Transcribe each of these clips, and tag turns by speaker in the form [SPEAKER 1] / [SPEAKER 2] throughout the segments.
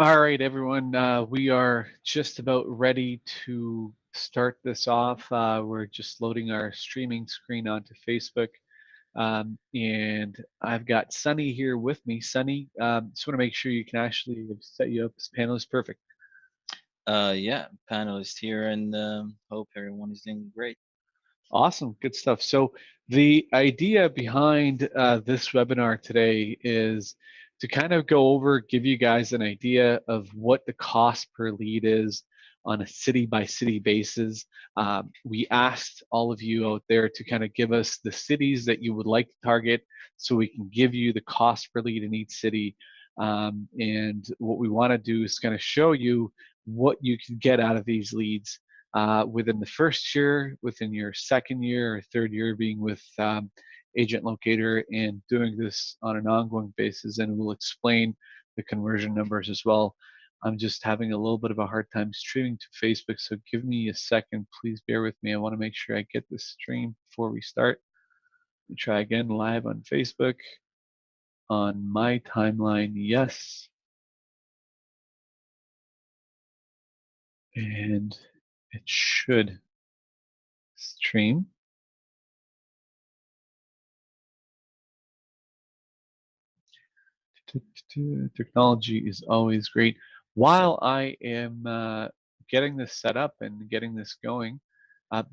[SPEAKER 1] All right, everyone. We are just about ready to start this off. We're just loading our streaming screen onto Facebook. And I've got Sunny here with me. Sunny, just want to make sure you can actually set you up as panelist. Perfect.
[SPEAKER 2] Yeah, panelists here, and hope everyone is doing great.
[SPEAKER 1] Awesome. Good stuff. So the idea behind this webinar today is to kind of go over, give you guys an idea of what the cost per lead is on a city by city basis. We asked all of you out there to kind of give us the cities that you would like to target so we can give you the cost per lead in each city. And what we want to do is kind of show you what you can get out of these leads within the first year, within your second year or third year being with Agent Locator, and doing this on an ongoing basis. And we'll explain the conversion numbers as well. I'm just having a little bit of a hard time streaming to Facebook, so give me a second. Please bear with me. I want to make sure I get this stream before we start. Let me try again, live on Facebook. On my timeline, yes. And it should stream. Technology is always great. While I am getting this set up and getting this going,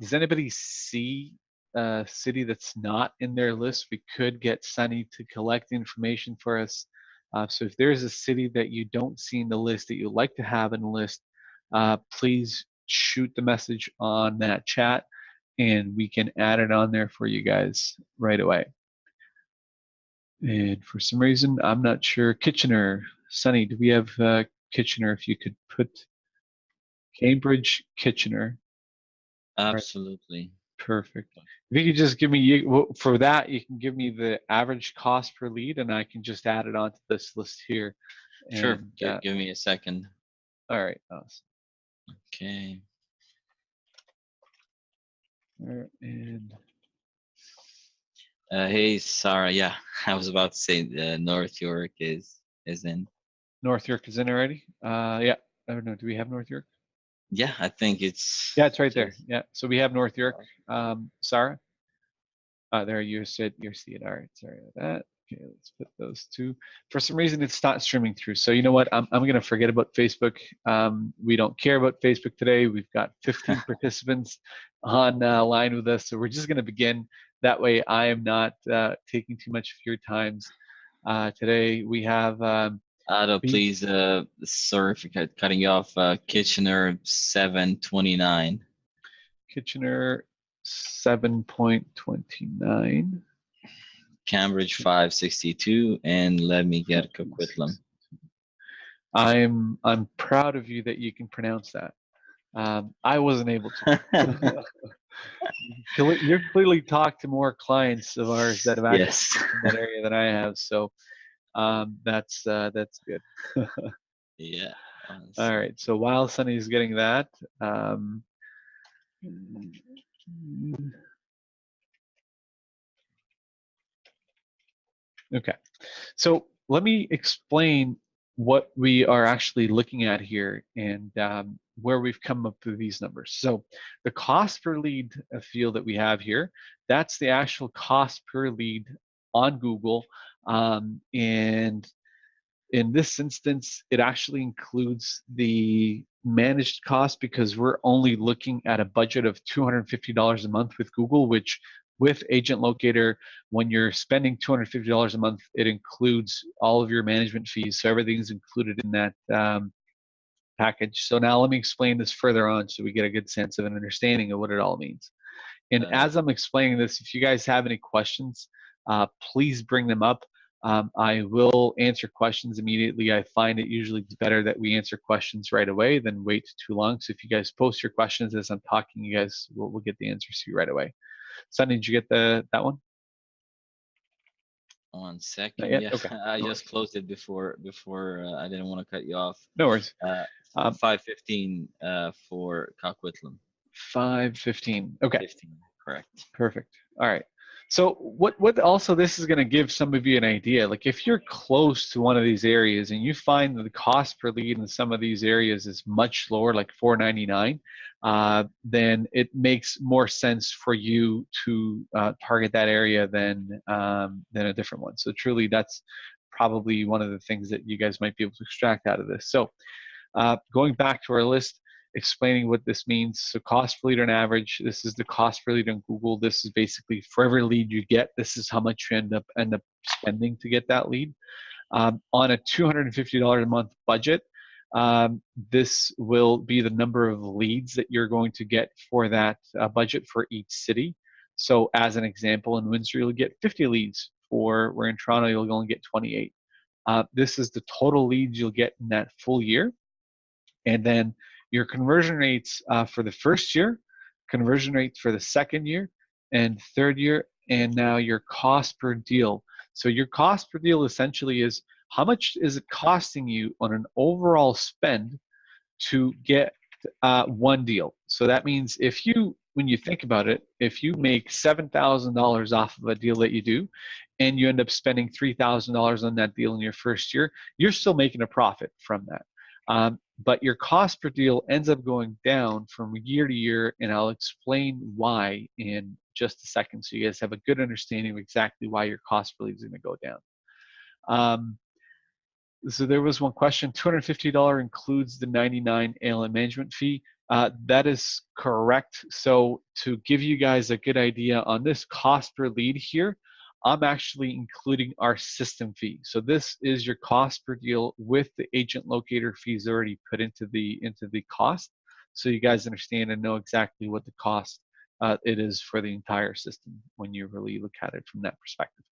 [SPEAKER 1] does anybody see a city that's not in their list? We could get Sunny to collect information for us. So if there's a city that you don't see in the list that you'd like to have in the list, please shoot the message on that chat and we can add it on there for you guys right away. And for some reason, I'm not sure. Kitchener, Sunny, do we have Kitchener? If you could put Cambridge, Kitchener.
[SPEAKER 2] Absolutely.
[SPEAKER 1] Perfect. If you could just give me, for that, you can give me the average cost per lead and I can just add it onto this list here.
[SPEAKER 2] Sure.
[SPEAKER 1] And,
[SPEAKER 2] Give me a second.
[SPEAKER 1] All right. Awesome.
[SPEAKER 2] Okay.
[SPEAKER 1] And
[SPEAKER 2] hey, Sarah. Yeah, I was about to say North York is in.
[SPEAKER 1] North York is in already. Yeah. I don't know. Do we have North York?
[SPEAKER 2] Yeah, I think it's.
[SPEAKER 1] Yeah, it's right there. Yeah. So we have North York. Sarah. There you said you see it. All right, sorry about that. Okay, let's put those two. For some reason, it's not streaming through. So you know what? I'm going to forget about Facebook. We don't care about Facebook today. We've got 15 participants on line with us, so we're just going to begin. That way, I am not taking too much of your times. Today we have.
[SPEAKER 2] Otto, please. Sorry for cutting you off. Kitchener 729.
[SPEAKER 1] Kitchener 7.29.
[SPEAKER 2] Cambridge 562, and let me get Coquitlam.
[SPEAKER 1] I'm proud of you that you can pronounce that. I wasn't able to. You've clearly talked to more clients of ours that have actually in that area than I have, so that's good.
[SPEAKER 2] Yeah.
[SPEAKER 1] All right. So while Sunny's getting that, okay. So let me explain what we are actually looking at here and where we've come up with these numbers. So the cost per lead field that we have here, that's the actual cost per lead on Google. And in this instance, it actually includes the managed cost because we're only looking at a budget of $250 a month with Google, which with Agent Locator, when you're spending $250 a month, it includes all of your management fees. So everything's included in that package. So now let me explain this further on so we get a good sense of an understanding of what it all means. And as I'm explaining this, if you guys have any questions, please bring them up. I will answer questions immediately. I find it usually better that we answer questions right away than wait too long. So if you guys post your questions as I'm talking, you guys will get the answers to you right away. Sunny, did you get that one?
[SPEAKER 2] 1 second. Yeah,
[SPEAKER 1] okay.
[SPEAKER 2] I just closed it before. I didn't want to cut you off.
[SPEAKER 1] No worries.
[SPEAKER 2] 515 for Coquitlam.
[SPEAKER 1] 515. Okay.
[SPEAKER 2] 15, correct.
[SPEAKER 1] Perfect. All right. So what also this is going to give some of you an idea. Like if you're close to one of these areas and you find that the cost per lead in some of these areas is much lower, like $4.99, then it makes more sense for you to target that area than a different one. So truly, that's probably one of the things that you guys might be able to extract out of this. So going back to our list, explaining what this means. So cost per lead on average, this is the cost per lead on Google. This is basically for every lead you get, this is how much you end up spending to get that lead. On a $250 a month budget, this will be the number of leads that you're going to get for that budget for each city. So as an example, in Windsor, you'll get 50 leads, for where in Toronto, you'll only get 28. This is the total leads you'll get in that full year. And then your conversion rates for the first year, conversion rates for the second year and third year, and now your cost per deal. So your cost per deal essentially is how much is it costing you on an overall spend to get one deal. So that means if you, when you think about it, if you make $7,000 off of a deal that you do, and you end up spending $3,000 on that deal in your first year, you're still making a profit from that. But your cost per deal ends up going down from year to year, and I'll explain why in just a second so you guys have a good understanding of exactly why your cost per lead is going to go down. So there was one question, $250 includes the $99 ALM management fee. That is correct. So to give you guys a good idea on this cost per lead here, I'm actually including our system fee. So this is your cost per deal with the agent locator fees already put into the cost. So you guys understand and know exactly what the cost it is for the entire system when you really look at it from that perspective.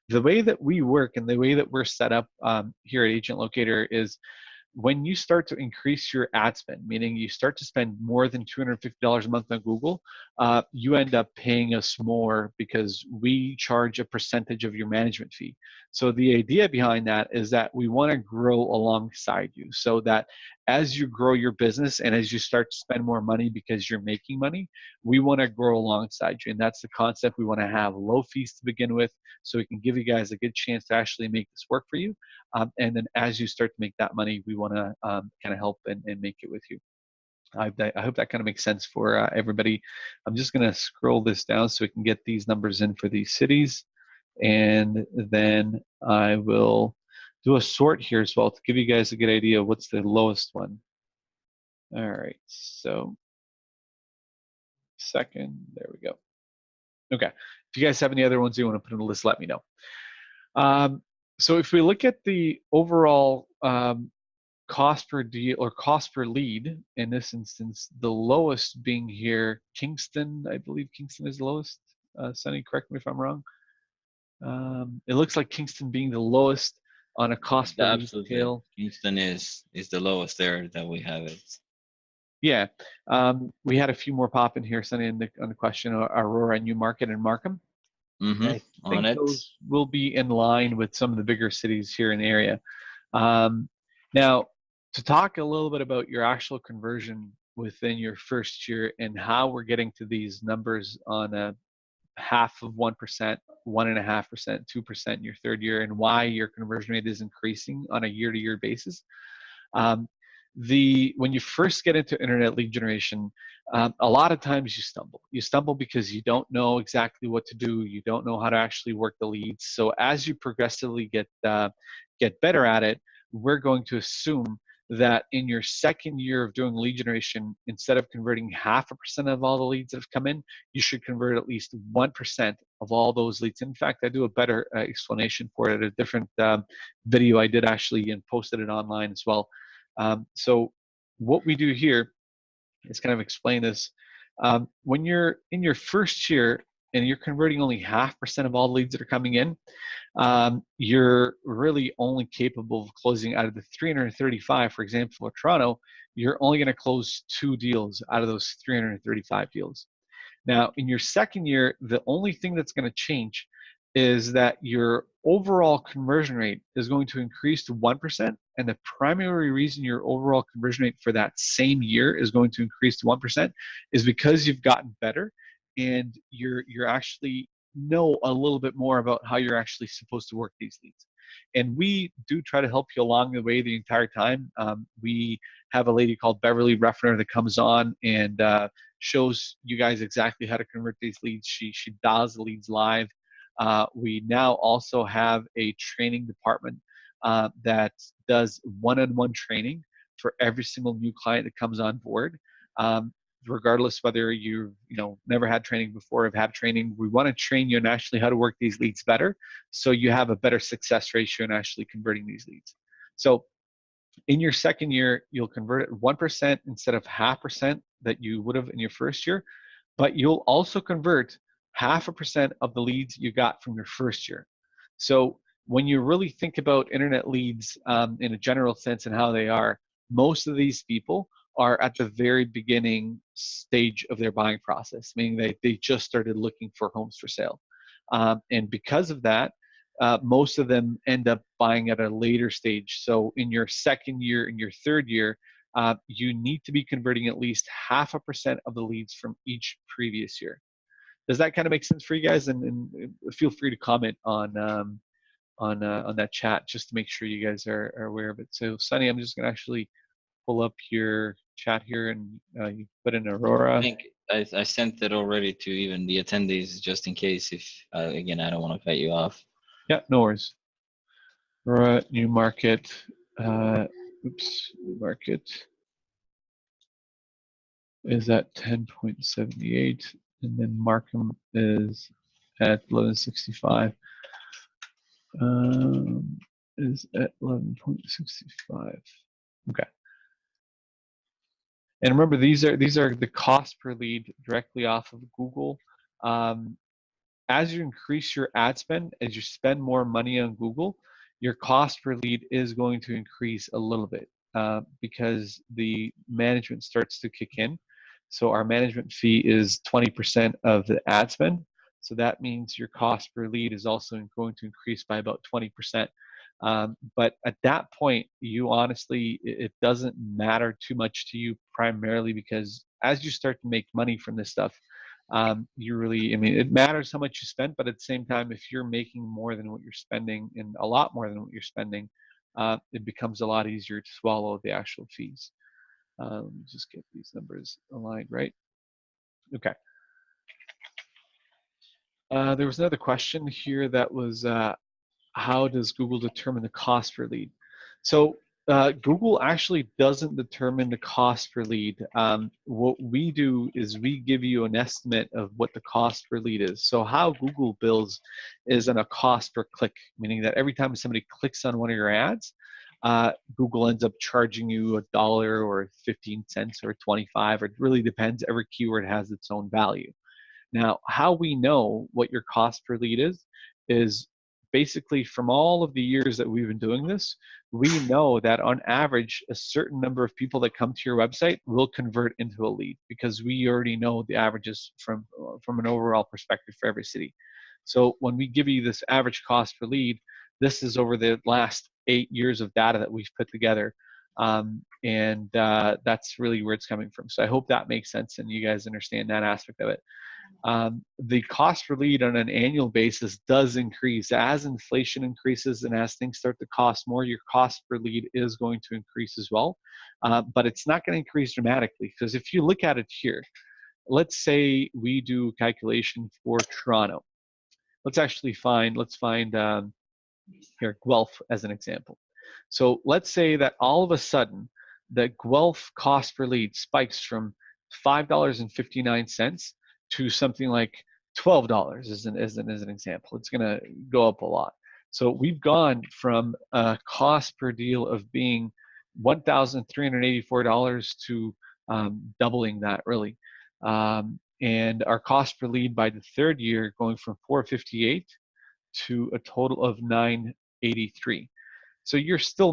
[SPEAKER 1] The way that we work and the way that we're set up here at Agent Locator is when you start to increase your ad spend, meaning you start to spend more than $250 a month on Google, you end up paying us more because we charge a percentage of your management fee. So the idea behind that is that we want to grow alongside you so that as you grow your business and as you start to spend more money because you're making money, we want to grow alongside you. And that's the concept. We want to have low fees to begin with so we can give you guys a good chance to actually make this work for you. And then as you start to make that money, we want to kind of help and make it with you. I hope that kind of makes sense for everybody. I'm just going to scroll this down so we can get these numbers in for these cities. And then I will do a sort here as well to give you guys a good idea of what's the lowest one. All right, so second, there we go. Okay, if you guys have any other ones you want to put on the list, let me know. So if we look at the overall cost per deal or cost per lead, in this instance, the lowest being here, Kingston, I believe Kingston is the lowest. Sunny, correct me if I'm wrong. It looks like Kingston being the lowest on a cost per lead scale.
[SPEAKER 2] Kingston is the lowest there that we have it.
[SPEAKER 1] Yeah, we had a few more pop in here, Sunny, on the question, Aurora, Newmarket, and Markham. I think those will be in line with some of the bigger cities here in the area. Now, to talk a little bit about your actual conversion within your first year and how we're getting to these numbers on a 0.5%, 1.5%, 2% in your third year, and why your conversion rate is increasing on a year-to-year basis. When you first get into internet lead generation, a lot of times you stumble. You stumble because you don't know exactly what to do. You don't know how to actually work the leads. So as you progressively get better at it, we're going to assume that in your second year of doing lead generation, instead of converting 0.5% of all the leads that have come in, you should convert at least 1% of all those leads. In fact, I do a better explanation for it, a different video I did actually and posted it online as well. So what we do here is kind of explain this. When you're in your first year and you're converting only 0.5% of all the leads that are coming in, you're really only capable of closing out of the 335, for example, for Toronto, you're only going to close 2 deals out of those 335 deals. Now, in your second year, the only thing that's going to change is that your overall conversion rate is going to increase to 1%, and the primary reason your overall conversion rate for that same year is going to increase to 1% is because you've gotten better and you're actually know a little bit more about how you're actually supposed to work these leads. And we do try to help you along the way the entire time. We have a lady called Beverly Reffner that comes on and shows you guys exactly how to convert these leads. She dials the leads live. We now also have a training department that does one-on-one training for every single new client that comes on board. Regardless whether you've never had training before or have had training, we want to train you on actually how to work these leads better, so you have a better success ratio in actually converting these leads. So in your second year, you'll convert it 1% instead of 0.5% that you would have in your first year, but you'll also convert 0.5% of the leads you got from your first year. So when you really think about internet leads in a general sense and how they are, most of these people are at the very beginning stage of their buying process, meaning they just started looking for homes for sale. And because of that, most of them end up buying at a later stage. So in your second year and your third year, you need to be converting at least 0.5% of the leads from each previous year. Does that kind of make sense for you guys? And feel free to comment on that chat just to make sure you guys are aware of it. So Sunny, I'm just going to actually pull up your chat here, and you put in Aurora.
[SPEAKER 2] I think I sent it already to even the attendees, just in case. If again, I don't want to cut you off.
[SPEAKER 1] Yeah, no worries. Aurora, new market. New market is at 10.78, and then Markham is at 1165. Is at 11.65. Okay. And remember, these are the cost per lead directly off of Google. As you increase your ad spend, as you spend more money on Google, your cost per lead is going to increase a little bit because the management starts to kick in. So our management fee is 20% of the ad spend. So that means your cost per lead is also going to increase by about 20%. But at that point, you honestly, it doesn't matter too much to you, primarily because as you start to make money from this stuff, you really, I mean, it matters how much you spend, but at the same time, if you're making more than what you're spending and a lot more than what you're spending, it becomes a lot easier to swallow the actual fees. Just get these numbers aligned, right? Okay. There was another question here that was, how does Google determine the cost per lead? So Google actually doesn't determine the cost per lead. What we do is we give you an estimate of what the cost per lead is. So how Google bills is on a cost per click, meaning that every time somebody clicks on one of your ads, Google ends up charging you $1 or 15 cents or 25, or it really depends. Every keyword has its own value. Now, how we know what your cost per lead is basically from all of the years that we've been doing this, we know that on average, a certain number of people that come to your website will convert into a lead, because we already know the averages from an overall perspective for every city. So when we give you this average cost per lead, this is over the last 8 years of data that we've put together. And that's really where it's coming from. So I hope that makes sense and you guys understand that aspect of it. The cost per lead on an annual basis does increase as inflation increases, and as things start to cost more, your cost per lead is going to increase as well. But it's not going to increase dramatically, because if you look at it here, let's say we do calculation for Toronto. Let's find here Guelph as an example. So let's say that all of a sudden the Guelph cost per lead spikes from $5.59 to something like $12 as an example. It's going to go up a lot. So we've gone from a cost per deal of being $1,384 to doubling that, really. And our cost per lead by the third year going from $458 to a total of $983. So you're still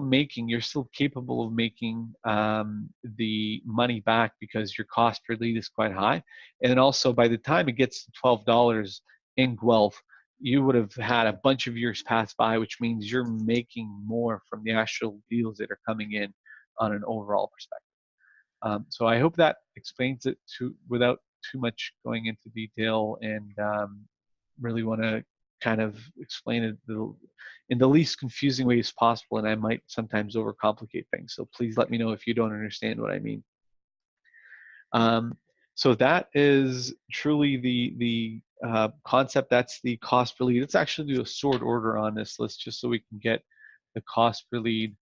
[SPEAKER 1] capable of making the money back, because your cost per lead is quite high. And then also, by the time it gets to $12 in Guelph, you would have had a bunch of years pass by, which means you're making more from the actual deals that are coming in on an overall perspective. So I hope that explains it without too much going into detail, and really want to kind of explain it in the least confusing ways possible, and I might sometimes overcomplicate things. So please let me know if you don't understand what I mean. So that is truly the concept. That's the cost per lead. Let's actually do a sort order on this list just so we can get the cost per lead.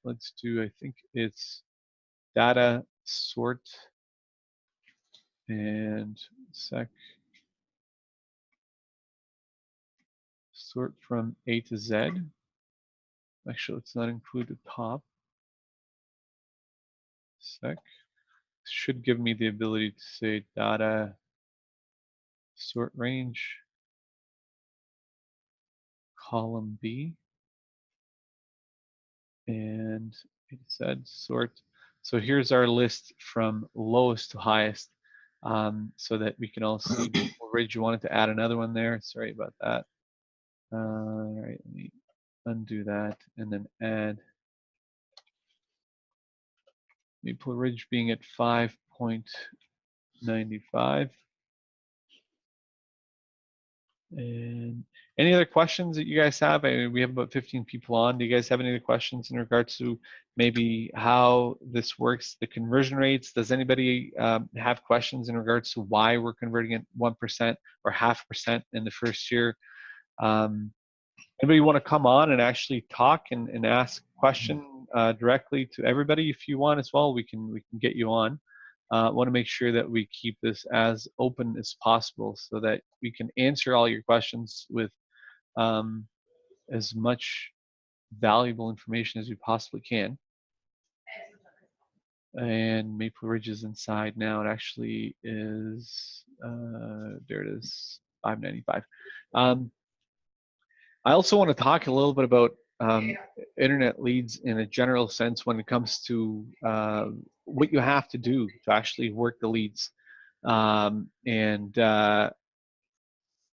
[SPEAKER 1] Let's do, I think it's data sort and sort from A to Z. Actually, let's not include the top. Should give me the ability to say data sort range column B, and it said sort. So here's our list from lowest to highest, so that we can all see. Ridge, you wanted to add another one there. Sorry about that. All right, let me undo that and then add Maple Ridge being at 5.95. And any other questions that you guys have? I mean, we have about 15 people on. Do you guys have any other questions in regards to maybe how this works, the conversion rates? Does anybody have questions in regards to why we're converting at 1% or 0.5% in the first year? Anybody want to come on and actually talk and ask a question directly to everybody? If you want as well, we can get you on. Want to make sure that we keep this as open as possible so that we can answer all your questions with as much valuable information as we possibly can. And Maple Ridge is inside now. It actually is, there it is, 595. I also want to talk a little bit about internet leads in a general sense when it comes to what you have to do to actually work the leads and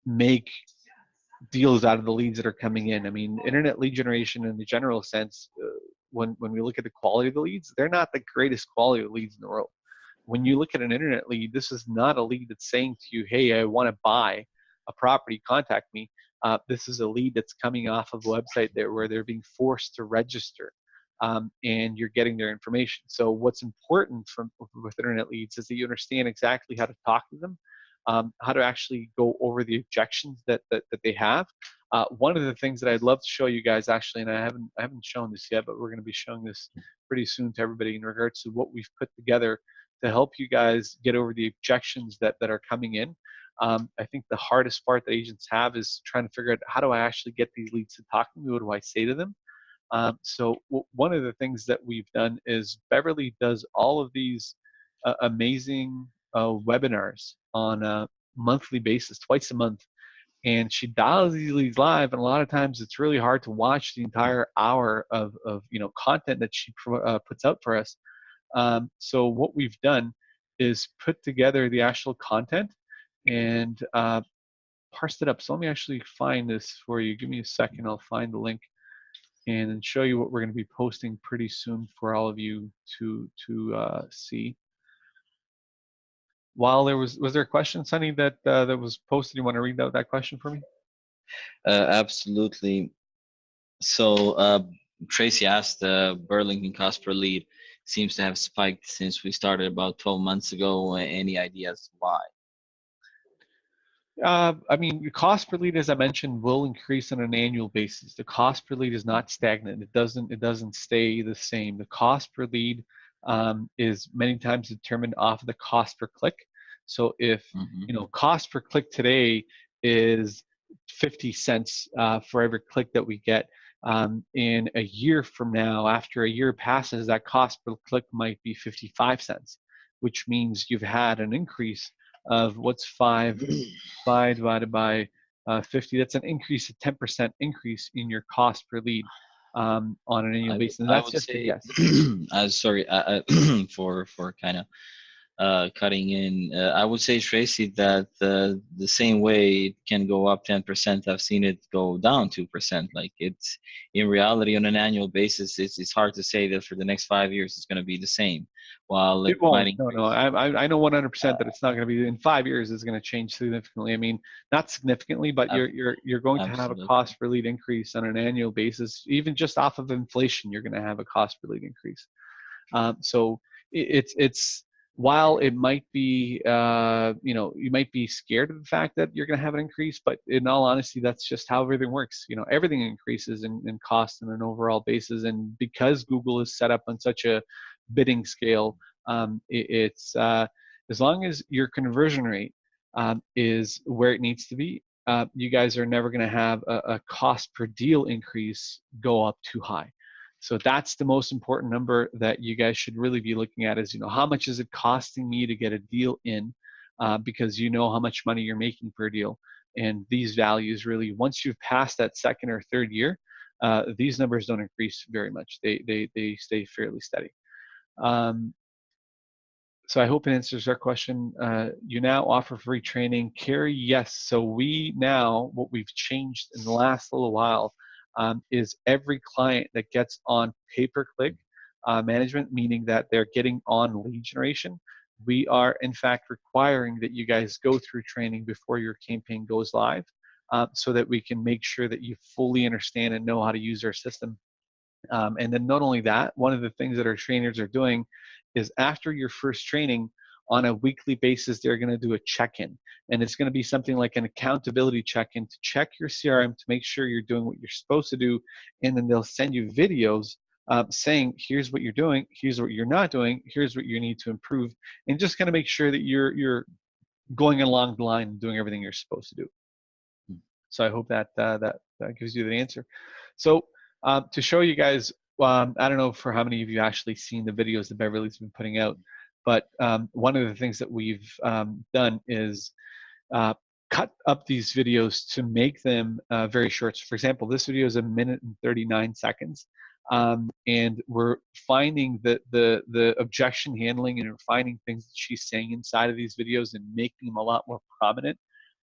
[SPEAKER 1] make deals out of the leads that are coming in. I mean, internet lead generation in the general sense, when we look at the quality of the leads, they're not the greatest quality of leads in the world. When you look at an internet lead, this is not a lead that's saying to you, hey, I want to buy a property, contact me. This is a lead that's coming off of a website there where they're being forced to register, and you're getting their information. So what's important with internet leads is that you understand exactly how to talk to them, how to actually go over the objections that they have. One of the things that I'd love to show you guys actually, and I haven't shown this yet, but we're going to be showing this pretty soon to everybody in regards to what we've put together to help you guys get over the objections that are coming in. I think the hardest part that agents have is trying to figure out, how do I actually get these leads to talk to me? What do I say to them? So one of the things that we've done is Beverly does all of these amazing webinars on a monthly basis, twice a month. And she dials these leads live, and a lot of times it's really hard to watch the entire hour of content that she puts out for us. So what we've done is put together the actual content and parsed it up. So let me actually find this for you. Give me a second. I'll find the link and show you what we're going to be posting pretty soon for all of you to see. While was there a question, Sunny, that was posted? You want to read out that question for me?
[SPEAKER 2] Absolutely. So Tracy asked, Burlington cost per lead seems to have spiked since we started about 12 months ago. Any ideas why?
[SPEAKER 1] I mean, the cost per lead, as I mentioned, will increase on an annual basis. The cost per lead is not stagnant. It doesn't stay the same. The cost per lead is many times determined off of the cost per click. So if cost per click today is 50 cents for every click that we get, in a year from now, after a year passes, that cost per click might be 55 cents, which means you've had an increase of what's 5 divided by 50. That's an increase of 10% increase in your cost per lead on an annual basis. And that's just a guess.
[SPEAKER 2] Sorry, for kind of cutting in. I would say, Tracy, that the same way it can go up 10%, I've seen it go down 2%. Like it's in reality on an annual basis, it's hard to say that for the next 5 years it's going to be the same. While
[SPEAKER 1] It
[SPEAKER 2] it might
[SPEAKER 1] won't. No, no.
[SPEAKER 2] increase.
[SPEAKER 1] I know 100%
[SPEAKER 2] Uh,
[SPEAKER 1] that it's not going to be in 5 years. It's going to change significantly. I mean, not significantly, but
[SPEAKER 2] ab-
[SPEAKER 1] you're going to have a
[SPEAKER 2] Absolutely.
[SPEAKER 1] cost per lead increase on an annual basis. Even just off of inflation, you're going to have a cost per lead increase. So it's while it might be you might be scared of the fact that you're going to have an increase, but in all honesty, that's just how everything works. Everything increases in cost on an overall basis, and because Google is set up on such a bidding scale, it's as long as your conversion rate is where it needs to be, you guys are never going to have a cost per deal increase go up too high. So that's the most important number that you guys should really be looking at is, how much is it costing me to get a deal in, because you know how much money you're making per deal. And these values really, once you've passed that second or third year, these numbers don't increase very much. They stay fairly steady. Um, so I hope it answers our question. You now offer free training. Carrie, yes. So what we've changed in the last little while is every client that gets on pay-per-click management, meaning that they're getting on lead generation, we are in fact requiring that you guys go through training before your campaign goes live, so that we can make sure that you fully understand and know how to use our system. And then not only that, one of the things that our trainers are doing is after your first training, on a weekly basis, they're going to do a check-in. And it's going to be something like an accountability check-in to check your CRM to make sure you're doing what you're supposed to do. And then they'll send you videos saying, here's what you're doing, here's what you're not doing, here's what you need to improve, and just kind of make sure that you're going along the line and doing everything you're supposed to do. So I hope that gives you the answer. So to show you guys, I don't know for how many of you actually seen the videos that Beverly's been putting out, but one of the things that we've done is uh, cut up these videos to make them very short. So for example, this video is 1 minute and 39 seconds. And we're finding that the objection handling, and we're finding things that she's saying inside of these videos and making them a lot more prominent.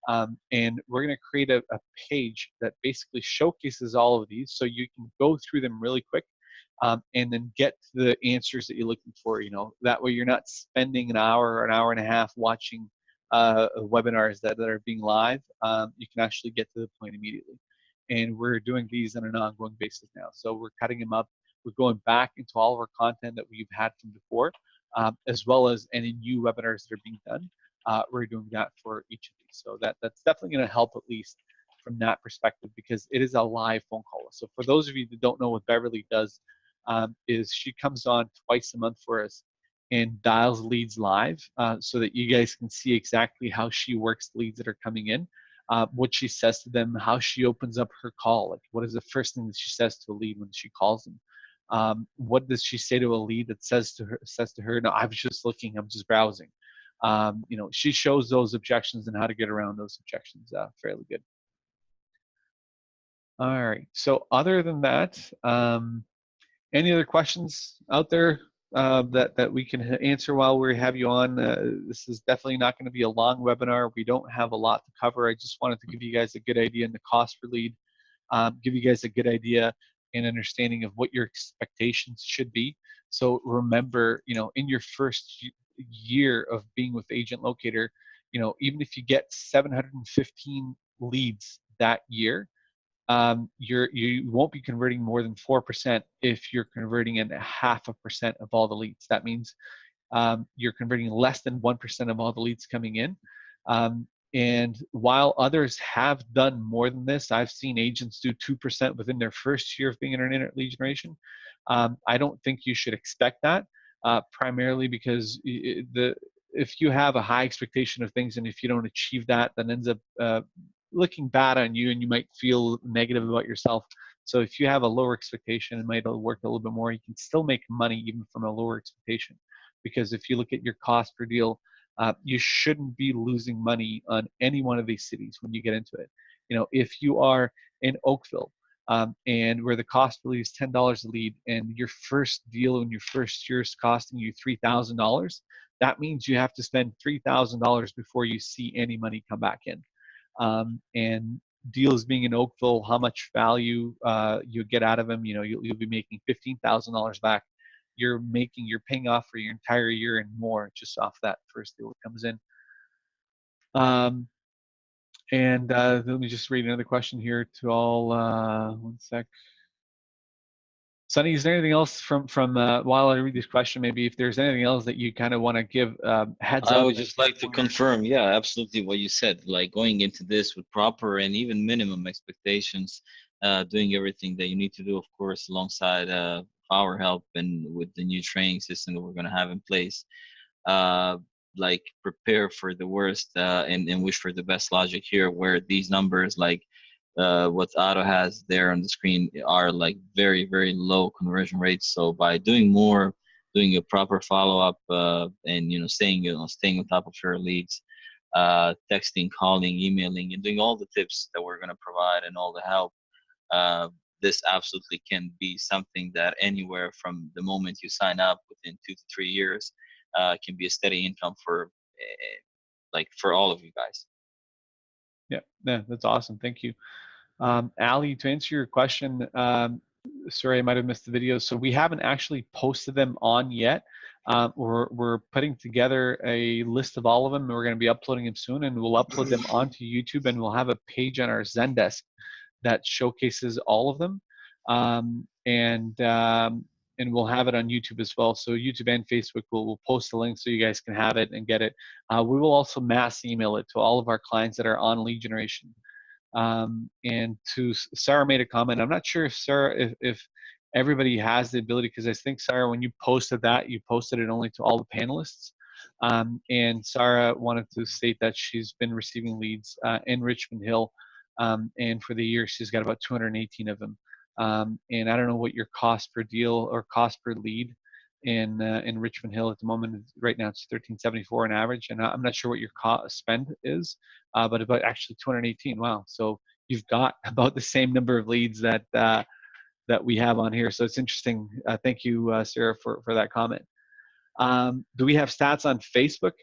[SPEAKER 1] And we're going to create a page that basically showcases all of these so you can go through them really quick, and then get the answers that you're looking for. That way you're not spending an hour or an hour and a half watching webinars that are being live. You can actually get to the point immediately. And we're doing these on an ongoing basis now. So we're cutting them up. We're going back into all of our content that we've had from before, as well as any new webinars that are being done. We're doing that for each of these. So that's definitely going to help, at least from that perspective, because it is a live phone call. So for those of you that don't know what Beverly does, is she comes on twice a month for us and dials leads live, so that you guys can see exactly how she works leads that are coming in, what she says to them, how she opens up her call. Like, what is the first thing that she says to a lead when she calls them? What does she say to a lead that says to her, no, I was just looking, I'm just browsing. She shows those objections and how to get around those objections fairly good. All right. So other than that, any other questions out there that we can answer while we have you on? This is definitely not going to be a long webinar. We don't have a lot to cover. I just wanted to give you guys a good idea in the cost per lead, give you guys a good idea and understanding of what your expectations should be. So remember, in your first year of being with Agent Locator, even if you get 715 leads that year, you won't be converting more than 4% if you're converting in 0.5% of all the leads. That means you're converting less than 1% of all the leads coming in. And while others have done more than this, I've seen agents do 2% within their first year of being an internet lead generation. I don't think you should expect that, primarily because if you have a high expectation of things and if you don't achieve that, then ends up looking bad on you, and you might feel negative about yourself. So if you have a lower expectation and might work a little bit more, you can still make money even from a lower expectation. Because if you look at your cost per deal, you shouldn't be losing money on any one of these cities when you get into it. If you are in Oakville, and where the cost per lead is $10 a lead, and your first deal in your first year is costing you $3,000, that means you have to spend $3,000 before you see any money come back in. And deals being in Oakville, how much value you get out of them, you'll be making $15,000 back. You're paying off for your entire year and more just off that first deal that comes in. And let me just read another question here to all. One sec. Sonny, is there anything else from while I read this question, maybe if there's anything else that you kind of want to give heads
[SPEAKER 2] I
[SPEAKER 1] up?
[SPEAKER 2] would just like to confirm, yeah, absolutely what you said, like going into this with proper and even minimum expectations, doing everything that you need to do, of course, alongside our help and with the new training system that we're going to have in place. Like prepare for the worst and wish for the best logic here, where these numbers, like what Otto has there on the screen, are like very, very low conversion rates. So by doing more, doing a proper follow-up and staying on top of your leads, texting, calling, emailing, and doing all the tips that we're going to provide and all the help, this absolutely can be something that anywhere from the moment you sign up within 2 to 3 years can be a steady income for all of you guys.
[SPEAKER 1] Yeah, that's awesome. Thank you. Ali, to answer your question, sorry, I might have missed the video. So we haven't actually posted them on yet. We're putting together a list of all of them, and we're going to be uploading them soon, and we'll upload them onto YouTube, and we'll have a page on our Zendesk that showcases all of them. And we'll have it on YouTube as well. So YouTube and Facebook will post the link so you guys can have it and get it. We will also mass email it to all of our clients that are on lead generation. And to Sarah made a comment. I'm not sure if Sarah, if everybody has the ability, because I think Sarah, when you posted that, you posted it only to all the panelists. And Sarah wanted to state that she's been receiving leads in Richmond Hill, and for the year she's got about 218 of them. And I don't know what your cost per deal or cost per lead in Richmond Hill at the moment. Right now it's $13.74 on average, and I'm not sure what your spend is, but about actually 218. Wow! So you've got about the same number of leads that we have on here. So it's interesting. Thank you, Sarah, for that comment. Do we have stats on Facebook?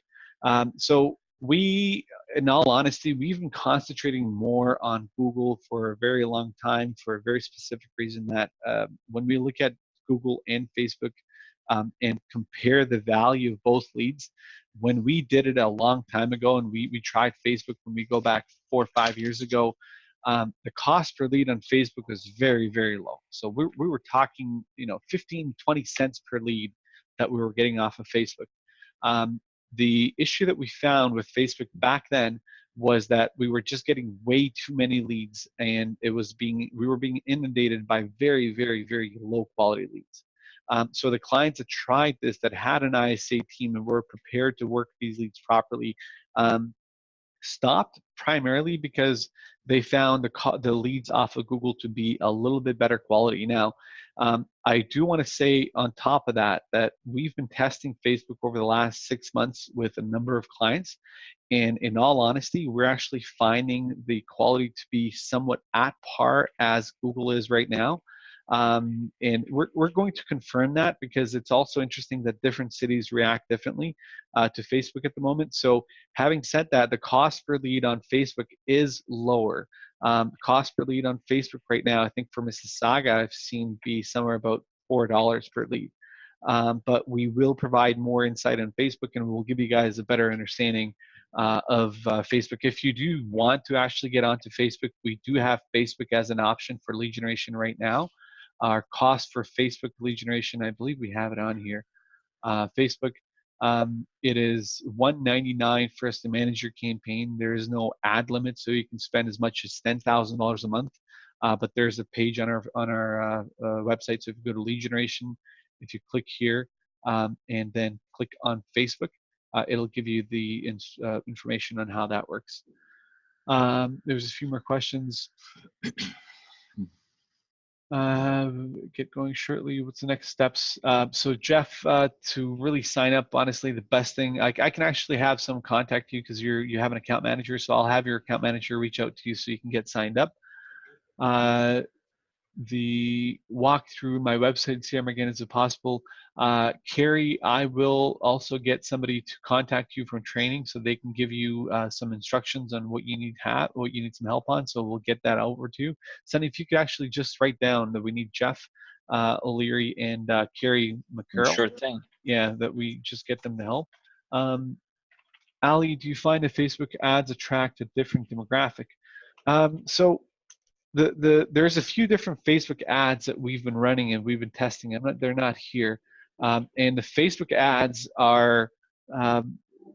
[SPEAKER 1] So we, in all honesty, we've been concentrating more on Google for a very long time for a very specific reason that when we look at Google and Facebook and compare the value of both leads, when we did it a long time ago and we tried Facebook when we go back 4 or 5 years ago, the cost per lead on Facebook was very, very low. So we were talking, 15, 20 cents per lead that we were getting off of Facebook. The issue that we found with Facebook back then was that we were just getting way too many leads, and we were being inundated by very, very, very low quality leads. So the clients that tried this, that had an ISA team and were prepared to work these leads properly, stopped primarily because they found the leads off of Google to be a little bit better quality. Now, I do want to say on top of that we've been testing Facebook over the last 6 months with a number of clients, and in all honesty, we're actually finding the quality to be somewhat at par as Google is right now. And we're going to confirm that because it's also interesting that different cities react differently to Facebook at the moment. So having said that, the cost per lead on Facebook is lower. Cost per lead on Facebook right now, I think for Mississauga, I've seen be somewhere about $4 per lead. But we will provide more insight on Facebook, and we'll give you guys a better understanding of Facebook. If you do want to actually get onto Facebook, we do have Facebook as an option for lead generation right now. Our cost for Facebook lead generation, I believe we have it on here. Facebook, it is $199 for us to manage your campaign. There is no ad limit, so you can spend as much as $10,000 a month. But there's a page on our website. So if you go to lead generation, if you click here and then click on Facebook, it'll give you the information on how that works. There's a few more questions. Get going shortly. What's the next steps? So Jeff, to really sign up, honestly, the best thing, I can actually have someone contact you because you have an account manager. So I'll have your account manager reach out to you so you can get signed up. the walkthrough my website, see how again as possible. Carrie, I will also get somebody to contact you from training so they can give you some instructions on what you need what you need some help on. So we'll get that over to you. Sunny, if you could actually just write down that we need Jeff O'Leary and Carrie McCurl.
[SPEAKER 2] Sure thing.
[SPEAKER 1] Yeah, that we just get them to help. Ali, do you find that Facebook ads attract a different demographic? So there's a few different Facebook ads that we've been running and we've been testing. They're not here, and the Facebook ads are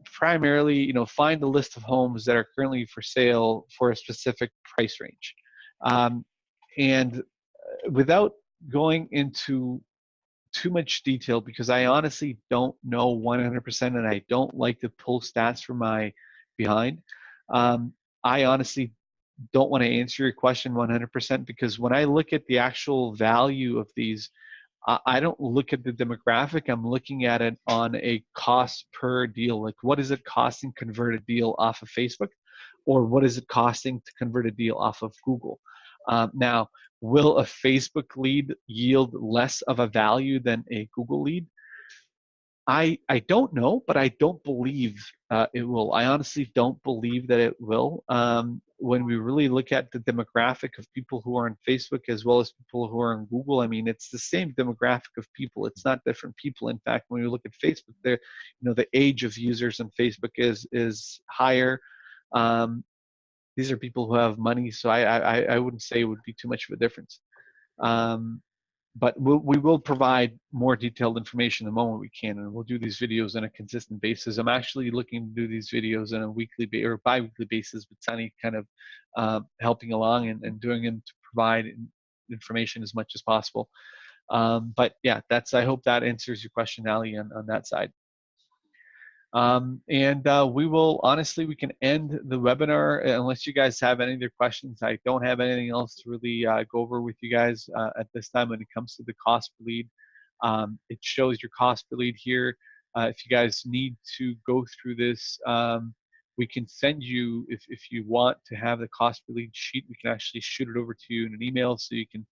[SPEAKER 1] primarily, find a list of homes that are currently for sale for a specific price range, and without going into too much detail, because I honestly don't know 100%, and I don't like to pull stats from my behind. I honestly don't want to answer your question 100%, because when I look at the actual value of these, I don't look at the demographic. I'm looking at it on a cost per deal. Like, what is it costing to convert a deal off of Facebook, or what is it costing to convert a deal off of Google? Now, will a Facebook lead yield less of a value than a Google lead? I don't know, but I don't believe it will. I honestly don't believe that it will. When we really look at the demographic of people who are on Facebook as well as people who are on Google, I mean, it's the same demographic of people. It's not different people. In fact, when we look at Facebook, there, the age of users on Facebook is higher. These are people who have money, so I wouldn't say it would be too much of a difference. But we will provide more detailed information the moment we can, and we'll do these videos on a consistent basis. I'm actually looking to do these videos on a weekly or bi-weekly basis, with Sunny kind of helping along and doing them to provide information as much as possible. But yeah, I hope that answers your question, Ali, on that side. We can end the webinar unless you guys have any other questions. I don't have anything else to really go over with you guys at this time when it comes to the cost per lead. It shows your cost per lead here. If you guys need to go through this, we can send you, if you want to have the cost per lead sheet, we can actually shoot it over to you in an email so you can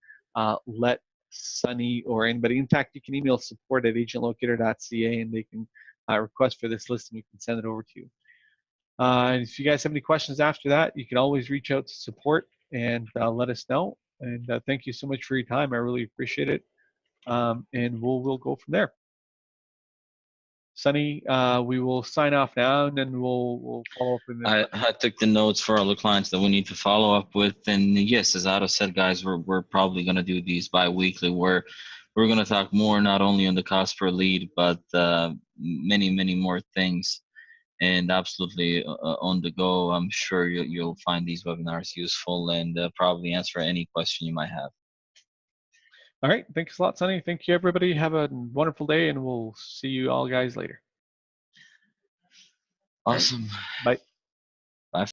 [SPEAKER 1] let Sunny or anybody. In fact, you can email support@agentlocator.ca and they can request for this list, and we can send it over to you. And if you guys have any questions after that, you can always reach out to support and let us know. And thank you so much for your time. I really appreciate it. And we'll go from there. Sunny, we will sign off now, and then we'll follow up.
[SPEAKER 2] I took the notes for all the clients that we need to follow up with. And yes, as Otto said, guys, we're probably going to do these bi-weekly, where we're going to talk more not only on the cost per lead, but many more things, and absolutely on the go. I'm sure you'll find these webinars useful and probably answer any question you might have.
[SPEAKER 1] All right. Thanks a lot, Sunny. Thank you, everybody. Have a wonderful day, and we'll see you all guys later.
[SPEAKER 2] Awesome.
[SPEAKER 1] Right. Bye.